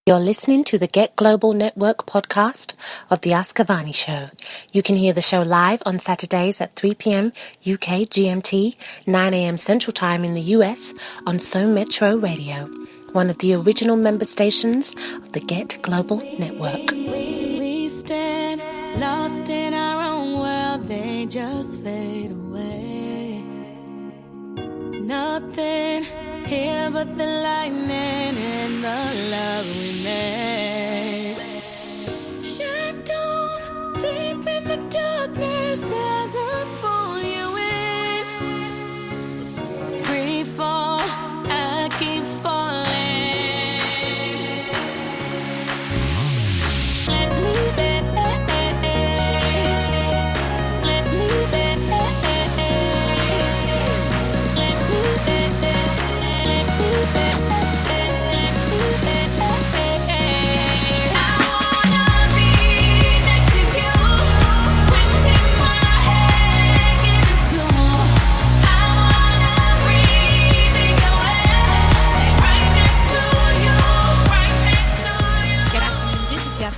You're listening to the Get Global Network podcast of the Ask Avani Show. You can hear the show live on Saturdays at 3 p.m. UK GMT, 9 a.m. Central Time in the US on SoMetro Radio, one of the original member stations of the Get Global Network. We stand lost in our own world, they just fade away. Nothing here but the lightning and the love we made. Shadows deep in the darkness as I pull you in. Free fall, I keep falling. Let me be.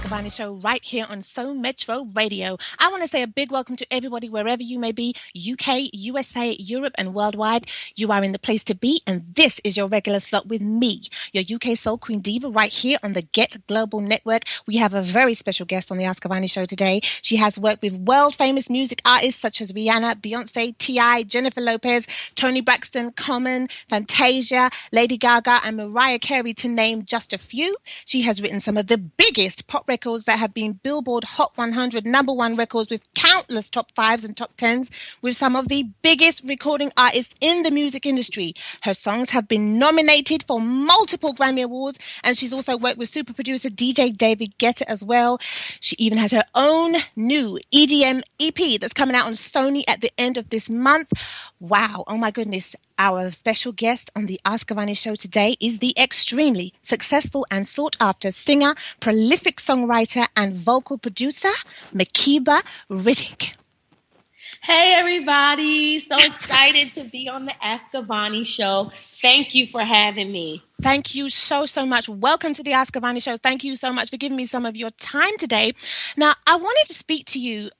Avani Show right here on SoMetro Radio. I want to say a big welcome to everybody wherever you may be, UK, USA, Europe and worldwide. You are in the place to be, and this is your regular slot with me, your UK Soul Queen Diva, right here on the Get Global Network. We have a very special guest on the Ask Avani Show today. She has worked with world-famous music artists such as Rihanna, Beyonce, T.I., Jennifer Lopez, Toni Braxton, Common, Fantasia, Lady Gaga and Mariah Carey, to name just a few. She has written some of the biggest pop records that have been Billboard Hot 100 number one records with countless top 5s and top 10s with some of the biggest recording artists in the music industry. Her songs have been nominated for multiple Grammy Awards, and she's also worked with super producer DJ David Guetta as well. She even has her own new EDM EP that's coming out on Sony at the end of this month. Wow, oh my goodness. Our special guest on the Ask Avani Show today is the extremely successful and sought-after singer, prolific songwriter, and vocal producer, Makeba Riddick. Hey, everybody. So excited to be on the Ask Avani Show. Thank you for having me. Thank you so much. Welcome to the Ask Avani Show. Thank you so much for giving me some of your time today. Now, I wanted to speak to you,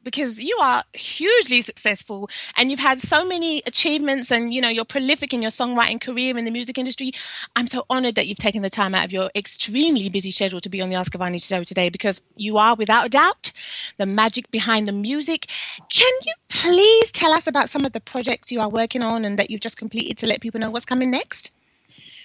because you are hugely successful and you've had so many achievements and, you're prolific in your songwriting career in the music industry. I'm so honored that you've taken the time out of your extremely busy schedule to be on the Ask Avani Show today, because you are, without a doubt, the magic behind the music. Can you please tell us about some of the projects you are working on and that you've just completed to let people know what's coming next?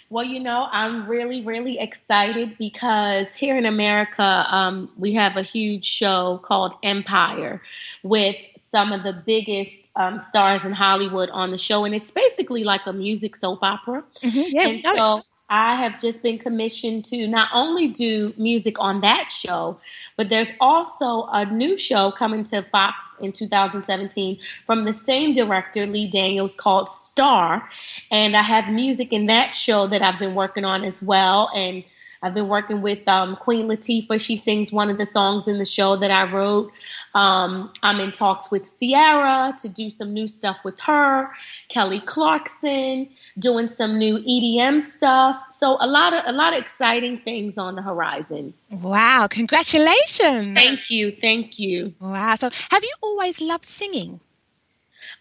Well, I'm really, really excited because here in America, we have a huge show called Empire with some of the biggest stars in Hollywood on the show. And it's basically like a music soap opera. Mm-hmm. Yeah, and so I have just been commissioned to not only do music on that show, but there's also a new show coming to Fox in 2017 from the same director, Lee Daniels, called Star. And I have music in that show that I've been working on as well. And I've been working with Queen Latifah. She sings one of the songs in the show that I wrote. I'm in talks with Ciara to do some new stuff with her. Kelly Clarkson, doing some new EDM stuff. So a lot of exciting things on the horizon. Wow, congratulations. Thank you. Wow. So have you always loved singing?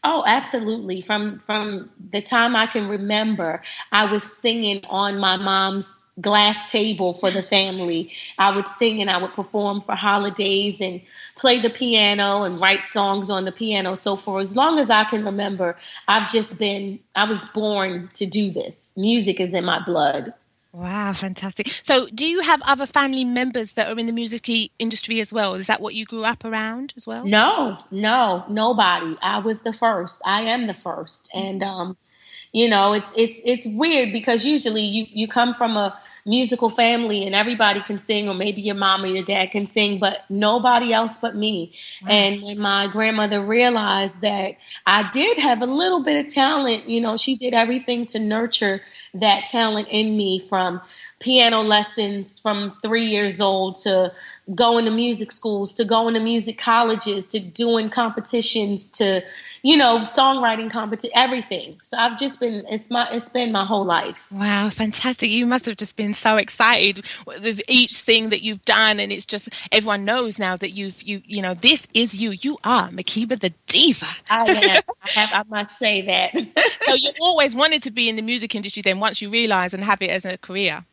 Oh, absolutely. From the time I can remember, I was singing on my mom's glass table for the family. I would sing and I would perform for holidays and play the piano and write songs on the piano. So for as long as I can remember, I was born to do this. Music is in my blood. Wow, fantastic. So do you have other family members that are in the music industry as well? Is that what you grew up around as well? No, nobody. I was the first. I am the first. And, it's weird because usually you come from a musical family and everybody can sing, or maybe your mom or your dad can sing, but nobody else but me. Wow. And when my grandmother realized that I did have a little bit of talent, she did everything to nurture that talent in me, from piano lessons from 3 years old to going to music schools, to going to music colleges, to doing competitions, to songwriting competition, everything. So I've just been, it's been my whole life. Wow, fantastic. You must have just been so excited with each thing that you've done. And it's just, everyone knows now that this is you. You are Makeba the Diva. I am. I must say that. So you always wanted to be in the music industry then once you realize and have it as a career?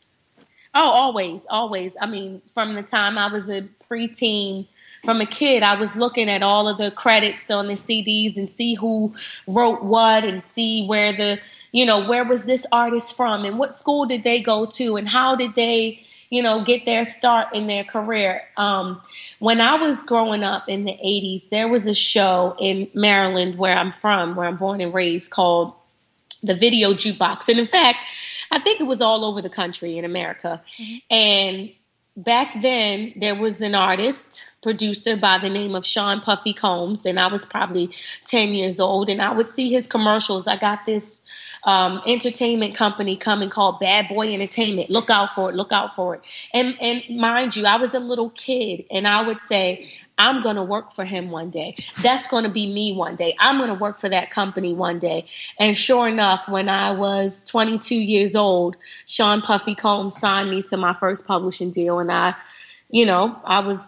Oh, always, always. I mean, from the time I was a preteen, from a kid, I was looking at all of the credits on the CDs and see who wrote what and see where where was this artist from and what school did they go to and how did they, get their start in their career. When I was growing up in the 80s, there was a show in Maryland where I'm from, where I'm born and raised, called The Video Jukebox. And in fact, I think it was all over the country in America. Mm-hmm. And back then, there was an artist, producer by the name of Sean Puffy Combs, and I was probably 10 years old, and I would see his commercials. I got this entertainment company coming called Bad Boy Entertainment. Look out for it, look out for it. And mind you, I was a little kid, and I would say, I'm going to work for him one day. That's going to be me one day. I'm going to work for that company one day. And sure enough, when I was 22 years old, Sean Puffy Combs signed me to my first publishing deal. And I was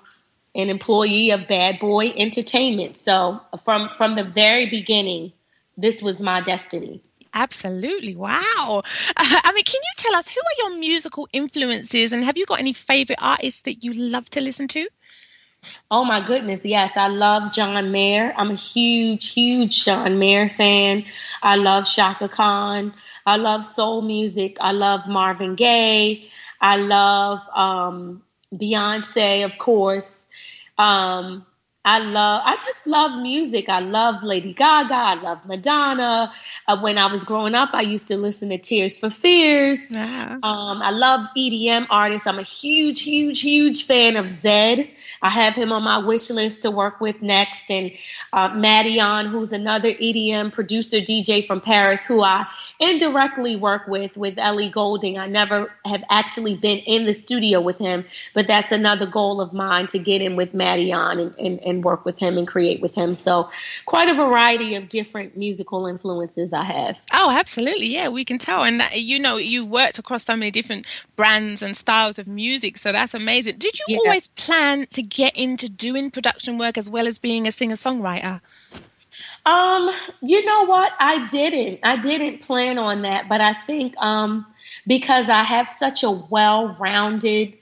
an employee of Bad Boy Entertainment. So from the very beginning, this was my destiny. Absolutely. Wow. Can you tell us, who are your musical influences, and have you got any favorite artists that you love to listen to? Oh, my goodness. Yes, I love John Mayer. I'm a huge, huge John Mayer fan. I love Shaka Khan. I love soul music. I love Marvin Gaye. I love Beyonce, of course. I just love music. I love Lady Gaga. I love Madonna. When I was growing up, I used to listen to Tears for Fears. Yeah. I love EDM artists. I'm a huge, huge, huge fan of Zedd. I have him on my wish list to work with next. And Madeon, who's another EDM producer, DJ from Paris, who I indirectly work with Ellie Goulding. I never have actually been in the studio with him, but that's another goal of mine, to get in with Madeon and work with him and create with him. So quite a variety of different musical influences I have. Oh, absolutely. Yeah, we can tell. And that, you worked across so many different brands and styles of music. So that's amazing. Did you always plan to get into doing production work as well as being a singer-songwriter? You know what? I didn't plan on that, but I think because I have such a well-rounded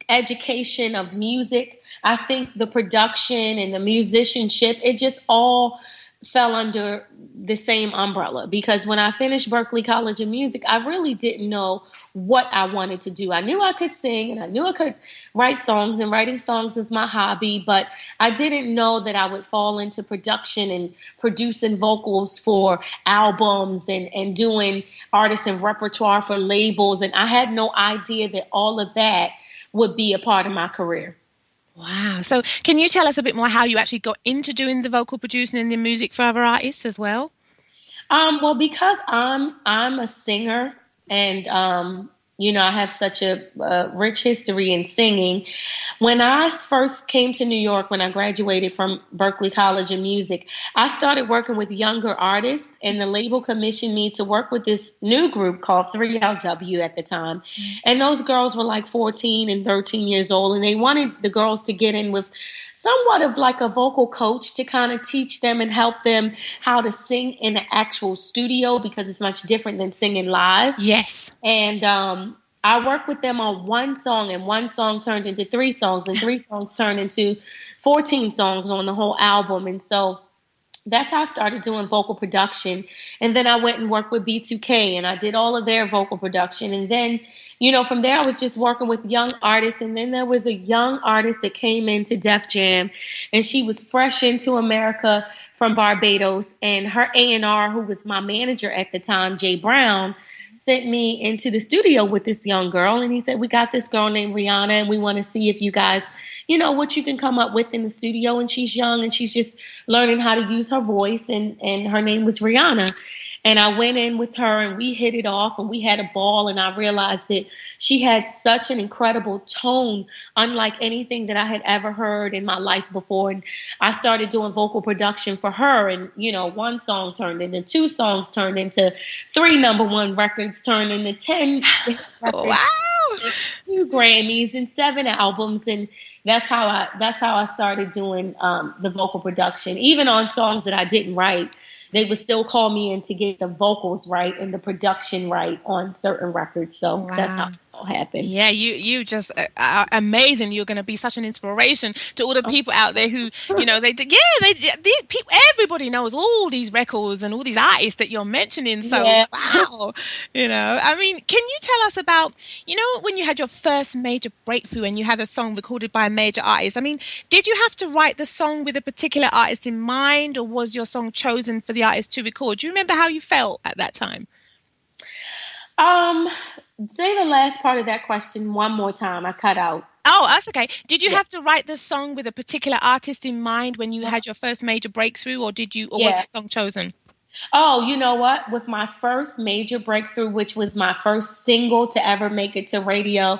education of music, I think the production and the musicianship, it just all fell under the same umbrella. Because when I finished Berklee College of Music, I really didn't know what I wanted to do. I knew I could sing and I knew I could write songs, and writing songs is my hobby, but I didn't know that I would fall into production and producing vocals for albums and doing artist and repertoire for labels. And I had no idea that all of that would be a part of my career. Wow. So can you tell us a bit more how you actually got into doing the vocal producing and the music for other artists as well? Well, because I'm a singer, and I have such a rich history in singing. When I first came to New York, when I graduated from Berklee College of Music, I started working with younger artists, and the label commissioned me to work with this new group called 3LW at the time. Mm-hmm. And those girls were like 14 and 13 years old, and they wanted the girls to get in with somewhat of like a vocal coach to kind of teach them and help them how to sing in the actual studio, because it's much different than singing live. Yes. And I worked with them on one song, and one song turned into 3 songs, and 3 songs turned into 14 songs on the whole album. And so that's how I started doing vocal production. And then I went and worked with B2K, and I did all of their vocal production. And then, from there I was just working with young artists. And then there was a young artist that came into Def Jam, and she was fresh into America from Barbados. And her A&R, who was my manager at the time, Jay Brown, sent me into the studio with this young girl. And he said, we got this girl named Rihanna, and we want to see if you guys, what you can come up with in the studio. And she's young, and she's just learning how to use her voice. And her name was Rihanna. And I went in with her and we hit it off and we had a ball, and I realized that she had such an incredible tone, unlike anything that I had ever heard in my life before. And I started doing vocal production for her, and, you know, one song turned into 2 songs, turned into 3 #1 records, turned into 10 records, Wow. 2 Grammys and 7 albums. And that's how I started doing the vocal production. Even on songs that I didn't write, they would still call me in to get the vocals right and the production right on certain records. So that's how it all happened. Yeah, you just are amazing. You're going to be such an inspiration to all the people out there who, you know, everybody knows all these records and all these artists that you're mentioning. So, wow, you know, I mean, can you tell us about, you know, when you had your first major breakthrough and you had a song recorded by a major artist? I mean, did you have to write the song with a particular artist in mind, or was your song chosen for the artist to record? Do you remember how you felt at that time? Say the last part of that question one more time. I cut out. Oh, that's okay. Did you have to write the song with a particular artist in mind when you had your first major breakthrough, or was the song chosen? Oh, you know what? With my first major breakthrough, which was my first single to ever make it to radio,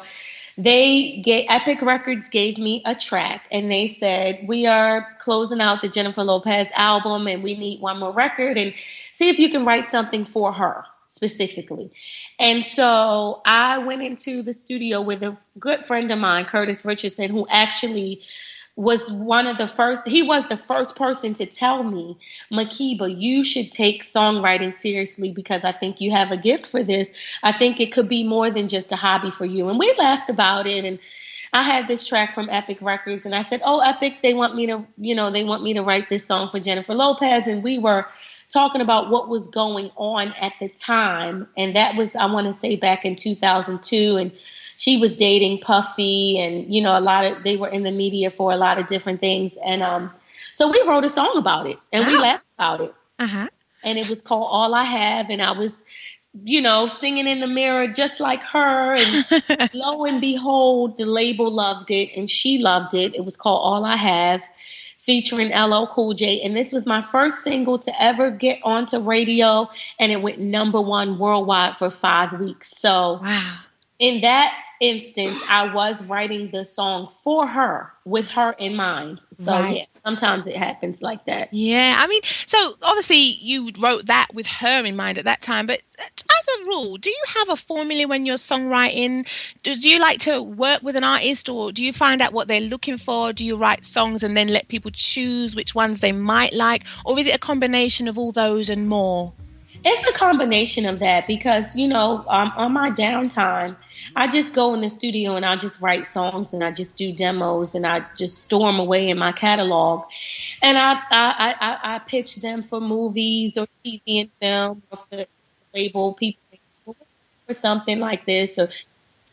Epic Records gave me a track, and they said, we are closing out the Jennifer Lopez album and we need one more record, and see if you can write something for her specifically. And so I went into the studio with a good friend of mine, Curtis Richardson, who actually was he was the first person to tell me, Makeba, you should take songwriting seriously, because I think you have a gift for this. I think it could be more than just a hobby for you. And we laughed about it, and I had this track from Epic Records, and I said, oh, Epic, they want me to write this song for Jennifer Lopez. And we were talking about what was going on at the time. And that was, I want to say, back in 2002. And she was dating Puffy, and, you know, they were in the media for a lot of different things. And so we wrote a song about it, and we laughed about it. Uh-huh. And it was called All I Have. And I was, you know, singing in the mirror just like her. And lo and behold, the label loved it and she loved it. It was called All I Have, featuring LL Cool J. And this was my first single to ever get onto radio, and it went #1 worldwide for 5 weeks. So wow. In that instance, I was writing the song for her, with her in mind. So yeah, sometimes it happens like that. Yeah, I mean, so obviously you wrote that with her in mind at that time, but as a rule, do you have a formula when you're songwriting? Do you like to work with an artist, or do you find out what they're looking for? Do you write songs and then let people choose which ones they might like, or is it a combination of all those and more? It's a combination of that, because, you know, on my downtime, I just go in the studio and I just write songs, and I just do demos, and I just store them away in my catalog. And I pitch them for movies or TV and film, or for label people for something like this. Or,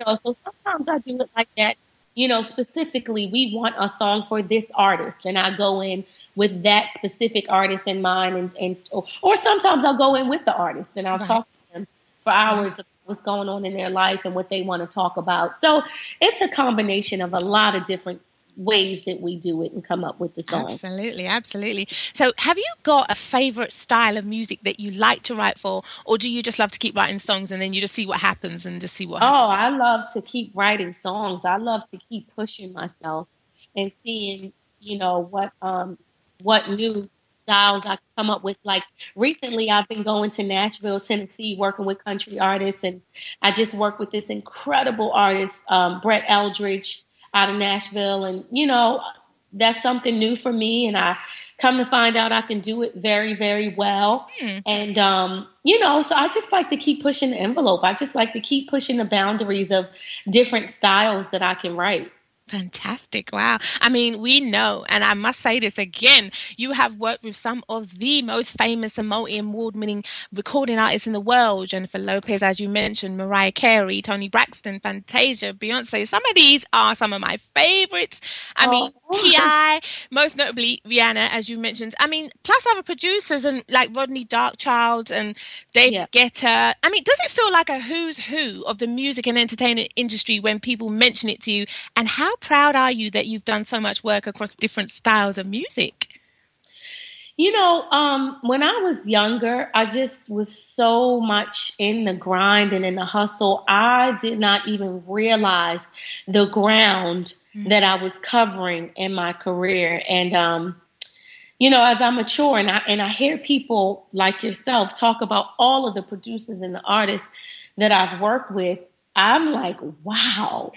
you know, so sometimes I do it like that. You know, specifically, we want a song for this artist, and I go in with that specific artist in mind, or sometimes I'll go in with the artist and I'll talk to them for hours about what's going on in their life and what they want to talk about. So it's a combination of a lot of different ways that we do it and come up with the song. Absolutely. So have you got a favorite style of music that you like to write for, or do you just love to keep writing songs and then you just see what happens and just see what happens? Oh, I love to keep writing songs. I love to keep pushing myself and seeing, you know, what new styles I can come up with. Like recently, I've been going to Nashville, Tennessee, working with country artists, and I just worked with this incredible artist, Brett Eldridge, out of Nashville, and you know, that's something new for me, and I come to find out I can do it very, very well. And you know, so I just like to keep pushing the envelope. I just like to keep pushing the boundaries of different styles that I can write. Fantastic. Wow. I mean, we know, and I must say this again, you have worked with some of the most famous and multi-award-winning recording artists in the world. Jennifer Lopez, as you mentioned, Mariah Carey, Toni Braxton, Fantasia, Beyonce. Some of these are some of my favorites. I mean, T.I., most notably Rihanna, as you mentioned. I mean, plus other producers and like Rodney Darkchild and David Guetta. I mean, does it feel like a who's who of the music and entertainment industry when people mention it to you? And how proud are you that you've done so much work across different styles of music? When I was younger, I just was so much in the grind and in the hustle. I did not even realize the ground that I was covering in my career. And, as I mature and I hear people like yourself talk about all of the producers and the artists that I've worked with, I'm like, wow,